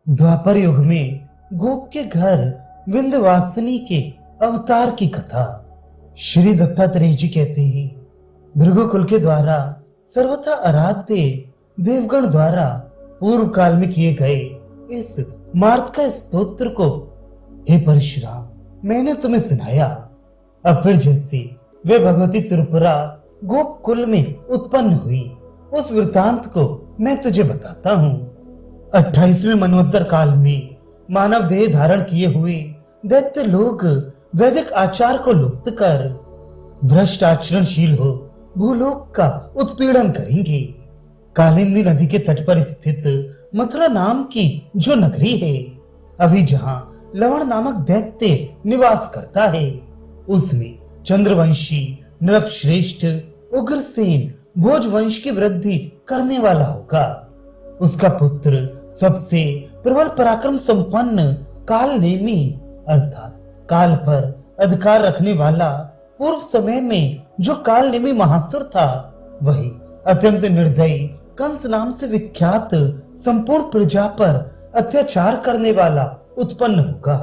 द्वापर युग में गोप के घर विंध्यवासिनी के अवतार की कथा। श्री दत्तात्रेय जी कहते हैं, भृगुकुल के द्वारा सर्वथा आराध्य देवगण द्वारा पूर्व काल में किए गए इस मार्तका स्तोत्र को हे परशुराम मैंने तुम्हें सुनाया। अब फिर जैसे वे भगवती त्रिपुरा गोप कुल में उत्पन्न हुई उस वृतांत को मैं तुझे बताता हूँ। 28वें मनवंतर काल में मानव देह धारण किए हुए दैत्य लोग वैदिक आचार को लुप्त कर भ्रष्ट आचरणशील हो भूलोक का उत्पीड़न करेंगे। कालिंदी नदी के तट पर स्थित मथुरा नाम की जो नगरी है, अभी जहां लवण नामक दैत्य निवास करता है, उसमें चंद्रवंशी नृपश्रेष्ठ उग्रसेन भोजवंश की वृद्धि करने वाला होगा। उसका पुत्र सबसे प्रबल पराक्रम संपन्न कालनेमी अर्थात काल पर अधिकार रखने वाला पूर्व समय में जो कालनेमी महासुर था, वही अत्यंत निर्दयी कंस नाम से विख्यात संपूर्ण प्रजा पर अत्याचार करने वाला उत्पन्न होगा।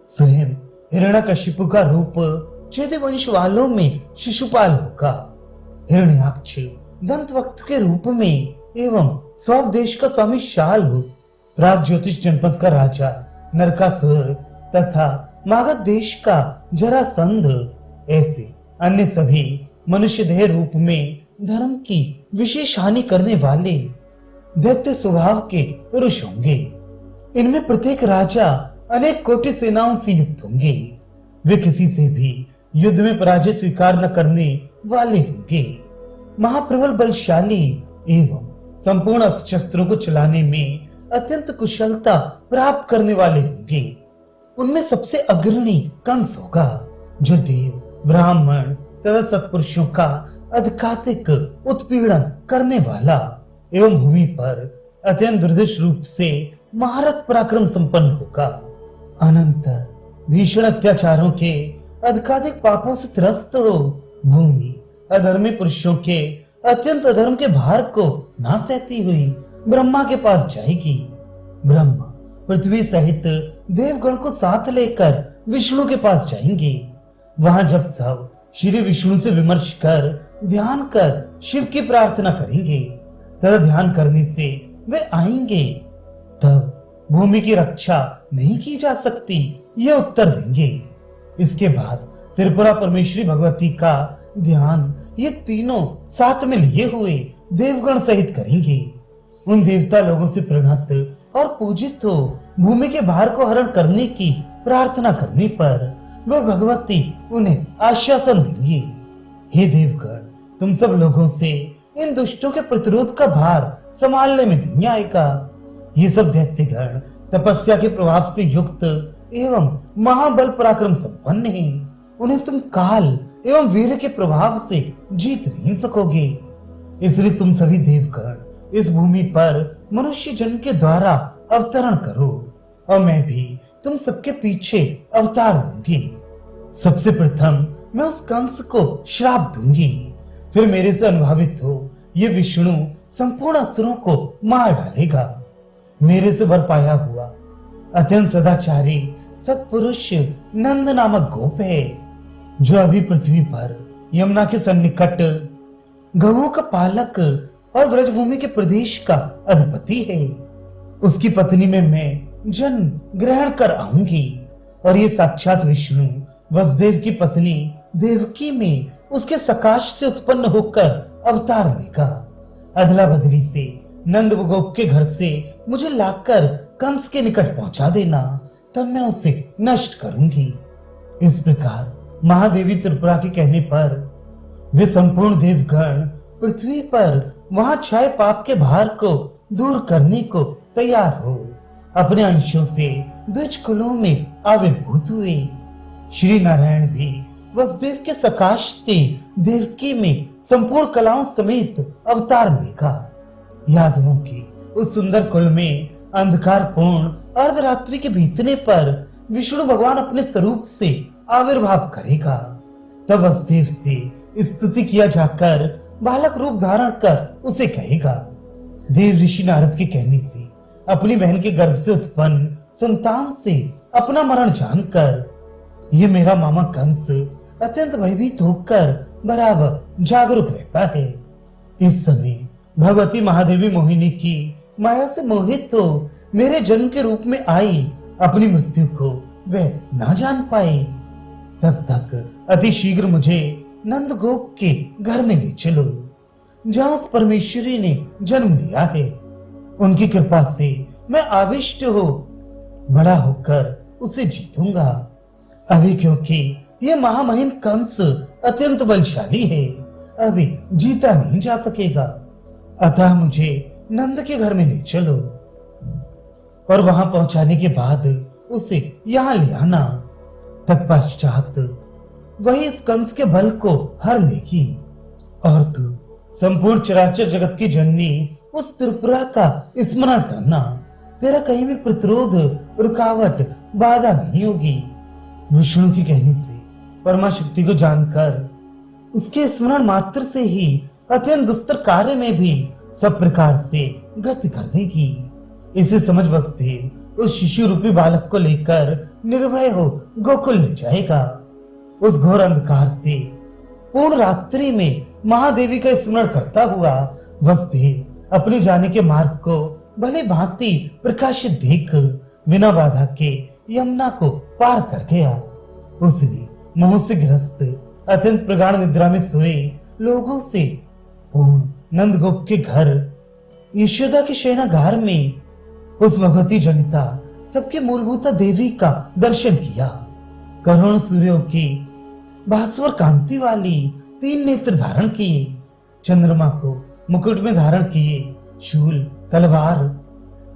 स्वयं हिरण्यकशिपु का रूप चेदिवंश वालों में शिशुपाल होगा। हिरण्याक्ष दंतवक्त के रूप में एवं सौभ देश का स्वामी शाल्व, प्राग ज्योतिष जनपद का राजा नरकासुर तथा मागध देश का जरासंध, ऐसे अन्य सभी मनुष्य देह रूप में धर्म की विशेष हानि करने वाले दैत्य स्वभाव के पुरुष होंगे। इनमें प्रत्येक राजा अनेक कोटि सेनाओं से युक्त होंगे। वे किसी से भी युद्ध में पराजय स्वीकार न करने वाले होंगे। महाप्रबल बलशाली एवं संपूर्ण अस्त्र को चलाने में अत्यंत कुशलता प्राप्त करने वाले होंगे। उनमें सबसे अग्रणी कंस होगा, जो देव ब्राह्मण तथा सत्पुरुषों का अधिकाधिक उत्पीड़न करने वाला एवं भूमि पर अत्यंत दुर्दश रूप से महारथ पराक्रम संपन्न होगा। अनंत भीषण अत्याचारों के अधिकाधिक पापों से त्रस्त हो भूमि अधर्मी पुरुषों के अत्यंत अधर्म के भार को ना सहती हुई ब्रह्मा के पास जाएगी। ब्रह्मा पृथ्वी सहित देवगण को साथ लेकर विष्णु के पास जाएंगे। वहां जब सब श्री विष्णु से विमर्श कर ध्यान कर शिव की प्रार्थना करेंगे तथा ध्यान करने से वे आएंगे, तब भूमि की रक्षा नहीं की जा सकती, ये उत्तर देंगे। इसके बाद त्रिपुरा परमेश्वरी भगवती का ध्यान ये तीनों साथ में लिए हुए देवगण सहित करेंगे। उन देवता लोगों से प्रणत और पूजित हो भूमि के भार को हरण करने की प्रार्थना करने पर वह भगवती उन्हें आश्वासन देंगी, हे देवगण, तुम सब लोगों से इन दुष्टों के प्रतिरोध का भार संभालने में नहीं आएगा। ये सब दैत्यगण तपस्या के प्रभाव से युक्त एवं महाबल पराक्रम संपन्न हैं। उन्हें तुम काल एवं वीर के प्रभाव से जीत नहीं सकोगे। इसलिए तुम सभी देवगण इस भूमि पर मनुष्य जन्म के द्वारा अवतरण करो और मैं भी तुम सबके पीछे अवतार दूंगी। सबसे प्रथम मैं उस कंस को श्राप दूंगी, फिर मेरे से अनुभावित हो ये विष्णु संपूर्ण असुरों को मार डालेगा। मेरे से वर पाया हुआ अत्यंत सदाचारी सत्पुरुष नंद नामक गोप है, जो अभी पृथ्वी पर यमुना के सन्निकट गौओं का पालक और व्रजभूमि के प्रदेश का अधिपति है। उसकी पत्नी में मैं जन्म ग्रहण कर आऊंगी और ये साक्षात विष्णु वसुदेव की पत्नी देवकी में उसके सकाश से उत्पन्न होकर अवतार लेगा। अदला बदली से नंद व गोप के घर से मुझे लाकर कंस के निकट पहुंचा देना, तब मैं उसे नष्ट करूंगी। इस प्रकार महादेवी त्रिपुरा के कहने पर वे संपूर्ण देवगण पृथ्वी पर वहां छाए पाप के भार को दूर करने को तैयार हो अपने अंशों से द्विज कुलों में आविर्भूत हुए। श्री नारायण भी वसुदेव के सकाश से देवकी में संपूर्ण कलाओं समेत अवतार लेगा। यादवों के उस सुंदर कुल में अंधकार पूर्ण अर्धरात्रि के बीतने पर विष्णु भगवान अपने स्वरूप से आविर्भाव करेगा। तब वसुदेव से स्तुति किया जाकर बालक रूप धारण कर उसे कहेगा, देव ऋषि नारद के कहने से अपनी बहन के गर्भ से उत्पन्न संतान से अपना मरण जानकर ये मेरा मामा कंस अत्यंत भयभीत होकर बराबर जागरूक रहता है। इस समय भगवती महादेवी मोहिनी की माया से मोहित तो मेरे जन्म के रूप में आई अपनी मृत्यु को वह ना जान पाई। तब तक अति शीघ्र मुझे नंदगोप के घर में ले चलो, जहां उस परमेश्वरी ने जन्म लिया है। उनकी कृपा से मैं आविष्ट हो बड़ा होकर उसे जीतूंगा। अभी क्योंकि ये महामहिम कंस अत्यंत बलशाली है, अभी जीता नहीं जा सकेगा। अतः मुझे नंद के घर में ले चलो और वहां पहुंचाने के बाद उसे यहां ले आना। तत्पश्चात वही इस कंस के बल को हर लेगी और तू संपूर्ण चराचर जगत की जननी उस त्रिपुरा का स्मरण करना। तेरा कहीं भी प्रतिरोध, रुकावट, बाधा नहीं होगी। विष्णु की कहने से परमा शक्ति को जानकर उसके स्मरण मात्र से ही अत्यंत दुस्तर कार्य में भी सब प्रकार से गति कर देगी। इसे समझ वसुदेव उस शिशु रूपी बालक को लेकर निर्भय हो गोकुल ले जाएगा। उस घोर अंधकार से पूर्ण रात्रि में महादेवी का स्मरण करता हुआ वसुदेव अपने जाने के मार्ग को भले भांति प्रकाशित देख बिना बाधा के यमुना को पार कर गया। उसने मोह से ग्रस्त अत्यंत प्रगाढ़ निद्रा में सोए लोगों से पूर्ण नंदगोप के घर यशोदा के शयनागार में उस भगवती जनिता सबके मूलभूता देवी का दर्शन किया। करोड़ों सूर्यों की भास्वर कांति वाली 3 नेत्र धारण किए, चंद्रमा को मुकुट में धारण किए, शूल, तलवार,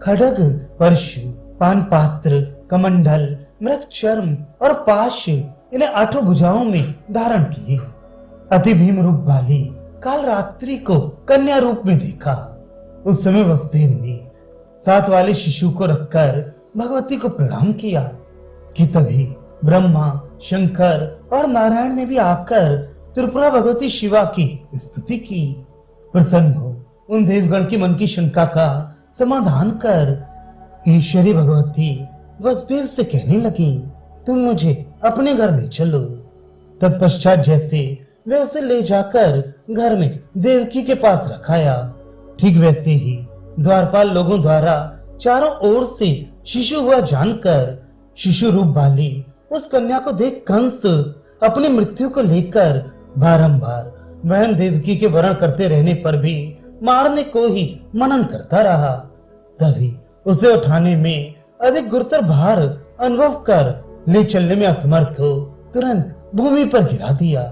खड्ग, परशु, पान पात्र, कमंडल, मृग चर्म और पाश इन्हें 8 भुजाओं में धारण किए। अति भीम रूप वाली काल रात्रि को कन्या रूप में देखा। उस समय वसुदेव ने 7 वाले शिशु को रखकर भगवती को प्रणाम किया कि तभी ब्रह्मा, शंकर और नारायण ने भी आकर त्रिपुरा भगवती शिवा की स्तुति की। प्रसन्न हो उन देवगण की मन की शंका का समाधान कर ईश्वरी भगवती वसुदेव से कहने लगी, तुम मुझे अपने घर ले चलो। तत्पश्चात जैसे वे उसे ले जाकर घर में देवकी के पास रखाया, ठीक वैसे ही द्वारपाल लोगों द्वारा चारों ओर से शिशु हुआ जानकर शिशु रूप वाली उस कन्या को देख कंस अपनी मृत्यु को लेकर बारंबार बहन देवकी के वरण करते रहने पर भी मारने को ही मनन करता रहा। तभी उसे उठाने में अधिक गुरुतर भार अनुभव कर ले चलने में असमर्थ हो तुरंत भूमि पर गिरा दिया।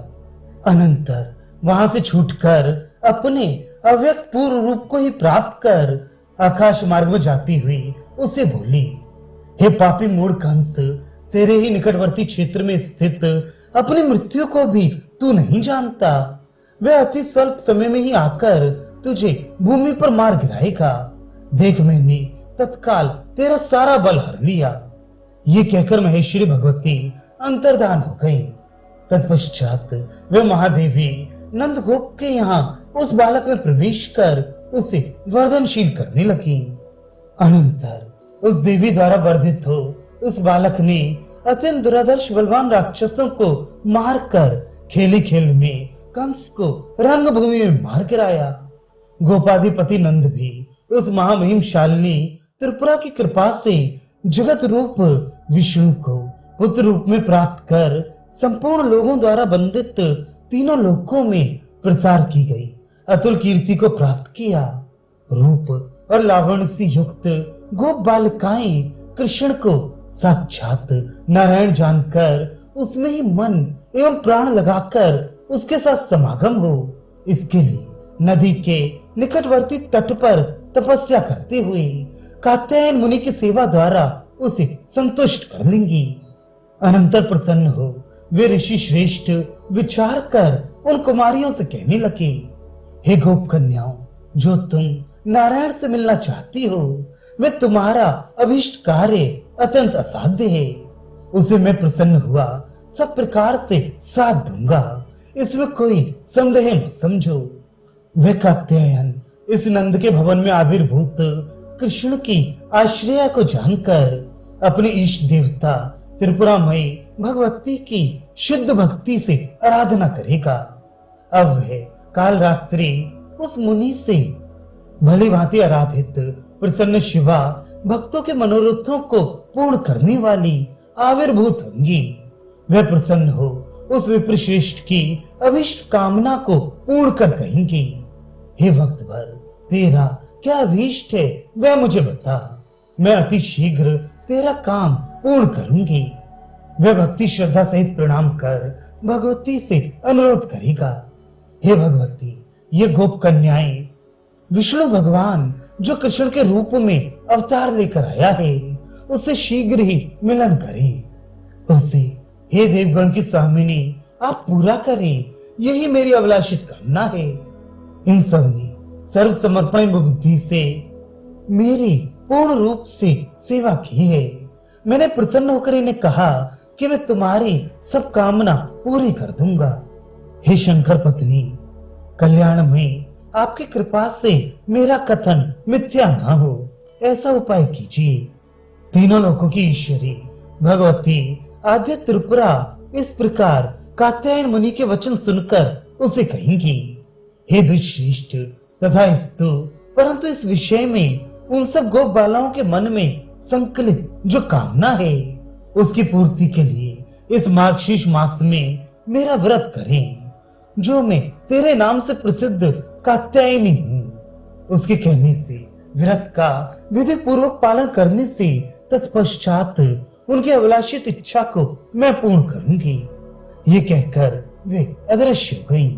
अनंतर वहां से छूटकर अपने अव्यक्त पूर्व रूप को ही प्राप्त कर आकाश मार्ग में जाती हुई उसे बोली, हे पापी मूढ़ कंस, तेरे ही निकटवर्ती क्षेत्र में स्थित अपनी मृत्यु को भी तू नहीं जानता। वह अति स्वल्प समय में ही आकर तुझे भूमि पर मार गिराएगा। देख, मैंने तत्काल तेरा सारा बल हर लिया। ये कहकर महेश्वरी भगवती अंतर्धान हो गई। तत्पश्चात वे महादेवी नंदगोप के यहाँ उस बालक में प्रवेश कर उसे वर्धनशील करने लगी। अनंतर उस देवी द्वारा वर्धित हो उस बालक ने अत्यंत दुरादर्श बलवान राक्षसों को मारकर खेली खेल में कंस को रंगभूमि में मार गिराया। गोपाधिपति नंद भी उस महामहिम शालिनी त्रिपुरा की कृपा से जगत रूप विष्णु को पुत्र रूप में प्राप्त कर संपूर्ण लोगों द्वारा वंदित तीनों लोकों में प्रसार की गई अतुल कीर्ति को प्राप्त किया। रूप और लावण्य से युक्त गोप बालिकाएं कृष्ण को साक्षात नारायण जानकर उसमें ही मन एवं प्राण लगाकर उसके साथ समागम हो, इसके लिए नदी के निकटवर्ती तट पर तपस्या करते हुए कात्यायन मुनि की सेवा द्वारा उसे संतुष्ट कर लेंगी। अनंतर प्रसन्न हो वे ऋषि श्रेष्ठ विचार कर उन कुमारियों से कहने लगे, हे गोप कन्याओं, जो तुम नारायण से मिलना चाहती हो वे तुम्हारा अभिष्ट कार्य अत्यंत असाध्य है। उसे मैं प्रसन्न हुआ सब प्रकार से साथ दूंगा, इसमें कोई संदेह मत समझो। वे कात्यायन इस नंद के भवन में आविर्भूत कृष्ण की आश्रय को जानकर अपने इष्ट देवता त्रिपुरामयी भगवती की शुद्ध भक्ति से आराधना करेगा। अब वह काल रात्रि उस मुनि से भली भांति आराधित प्रसन्न शिवा भक्तों के मनोरथों को पूर्ण करने वाली आविर्भूत होंगी। वह प्रसन्न हो उस विप्रश्रेष्ठ की अभिष्ट कामना को पूर्ण कर कहेंगी, हे भक्त भर, तेरा क्या अभीष्ट है वह मुझे बता, मैं अति शीघ्र तेरा काम पूर्ण करूंगी। वह भक्ति श्रद्धा सहित प्रणाम कर भगवती से अनुरोध करेगा, हे भगवती, ये गोप कन्याएं विष्णु भगवान जो कृष्ण के रूप में अवतार लेकर आया है उससे शीघ्र ही मिलन करें। उसे हे देवगण की स्वामिनी आप पूरा करें, यही मेरी अभिलाषित कामना है। इन सब ने सर्व समर्पण बुद्धि से मेरी पूर्ण रूप से सेवा की है। मैंने प्रसन्न होकर इन्हें कहा कि मैं तुम्हारी सब कामना पूरी कर दूंगा। हे शंकर पत्नी, कल्याण में आपकी कृपा से मेरा कथन मिथ्या ना हो, ऐसा उपाय कीजिए। तीनों लोकों की ईश्वरी भगवती आद्य त्रिपुरा इस प्रकार कात्यायन मुनि के वचन सुनकर उसे कहेंगी, हे दुष्श्रेष्ठ तथा स्तु, परंतु इस विषय में उन सब गोप बालाओं के मन में संकलित जो कामना है उसकी पूर्ति के लिए इस मार्गशीर्ष मास में मेरा व्रत करें, जो मैं तेरे नाम से प्रसिद्ध कात्यायनी हूँ। उसके कहने से व्रत का विधि पूर्वक पालन करने से तत्पश्चात उनकी अभिलाषित इच्छा को मैं पूर्ण करूंगी। ये कहकर वे अदृश्य हो गईं।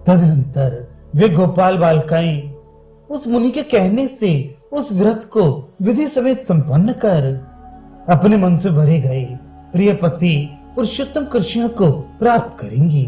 तदनंतर वे गोपाल बालिकाएं उस मुनि के कहने से उस व्रत को विधि समेत संपन्न कर अपने मन से भरे गए प्रिय पति पुरुषोत्तम कृष्ण को प्राप्त करेंगी।